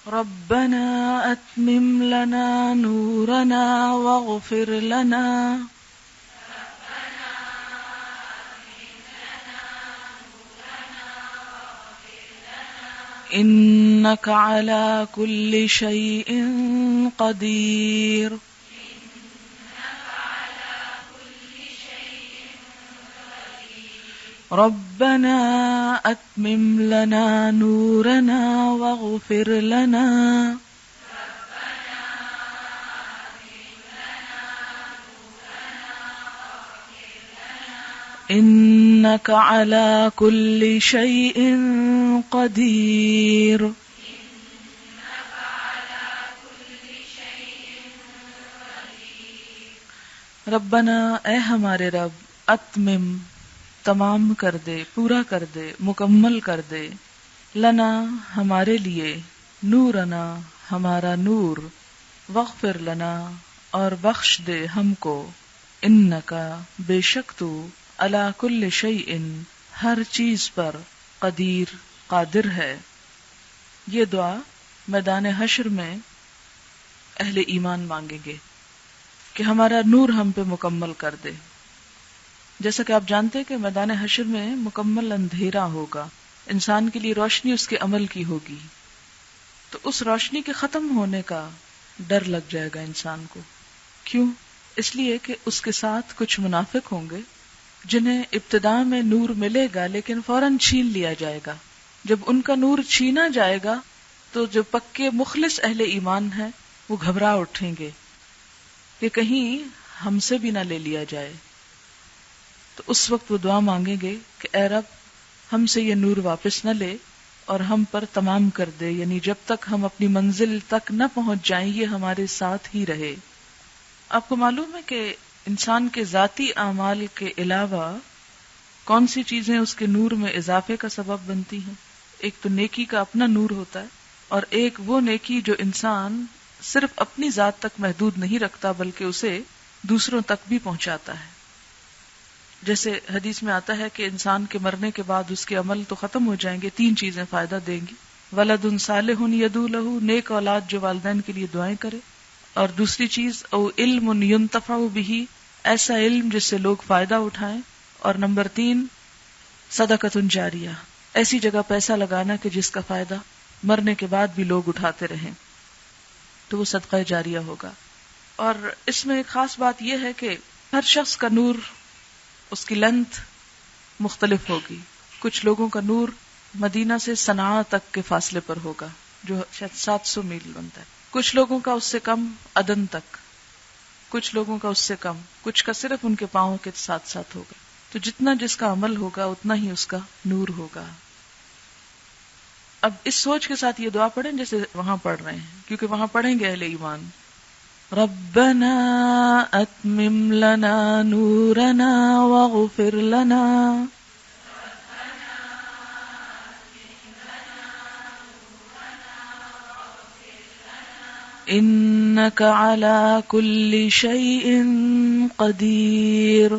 ربنا أتمم لنا نورنا واغفر لنا إنك على كل شيء قدير. ربنا أتمم لنا نورنا واغفر لنا إنك على كل شيء قدير. ربنا اے ہمارے رب، اتمم تمام کر دے، پورا کر دے، مکمل کر دے، لنا ہمارے لیے، نورنا ہمارا نور، واغفر لنا اور بخش دے ہم کو، انکا بے شک تو، علی کل شیء ہر چیز پر، قدیر قادر ہے۔ یہ دعا میدان حشر میں اہل ایمان مانگیں گے کہ ہمارا نور ہم پہ مکمل کر دے۔ جیسا کہ آپ جانتے کہ میدان حشر میں مکمل اندھیرا ہوگا، انسان کے لیے روشنی اس کے عمل کی ہوگی، تو اس روشنی کے ختم ہونے کا ڈر لگ جائے گا انسان کو۔ کیوں؟ اس لیے کہ اس کے ساتھ کچھ منافق ہوں گے جنہیں ابتدا میں نور ملے گا لیکن فوراً چھین لیا جائے گا۔ جب ان کا نور چھینا جائے گا تو جو پکے مخلص اہل ایمان ہیں وہ گھبرا اٹھیں گے کہ کہیں ہم سے بھی نہ لے لیا جائے۔ تو اس وقت وہ دعا مانگیں گے کہ اے رب ہم سے یہ نور واپس نہ لے اور ہم پر تمام کر دے، یعنی جب تک ہم اپنی منزل تک نہ پہنچ جائیں یہ ہمارے ساتھ ہی رہے۔ آپ کو معلوم ہے کہ انسان کے ذاتی اعمال کے علاوہ کون سی چیزیں اس کے نور میں اضافے کا سبب بنتی ہیں؟ ایک تو نیکی کا اپنا نور ہوتا ہے، اور ایک وہ نیکی جو انسان صرف اپنی ذات تک محدود نہیں رکھتا بلکہ اسے دوسروں تک بھی پہنچاتا ہے۔ جیسے حدیث میں آتا ہے کہ انسان کے مرنے کے بعد اس کے عمل تو ختم ہو جائیں گے، تین چیزیں فائدہ دیں گی: ولد صالح یدعو لہ، نیک اولاد جو والدین کے لیے دعائیں کرے، اور دوسری چیز او علم ینتفع بہ، ایسا علم جس سے لوگ فائدہ اٹھائیں، اور نمبر 3 صدقۃ جاریہ، ایسی جگہ پیسہ لگانا کہ جس کا فائدہ مرنے کے بعد بھی لوگ اٹھاتے رہیں، تو وہ صدقہ جاریہ ہوگا۔ اور اس میں ایک خاص بات یہ ہے کہ ہر شخص کا نور، اس کی لینتھ مختلف ہوگی۔ کچھ لوگوں کا نور مدینہ سے صنعاء تک کے فاصلے پر ہوگا جو شاید 700 میل بنتا ہے، کچھ لوگوں کا اس سے کم عدن تک، کچھ لوگوں کا اس سے کم، کچھ کا صرف ان کے پاؤں کے ساتھ ساتھ ہوگا۔ تو جتنا جس کا عمل ہوگا اتنا ہی اس کا نور ہوگا۔ اب اس سوچ کے ساتھ یہ دعا پڑھیں جیسے وہاں پڑھ رہے ہیں، کیونکہ وہاں پڑھیں گے اہل ایمان۔ ربنا اتمم لنا نورنا واغفر لنا انك على كل شيء قدير۔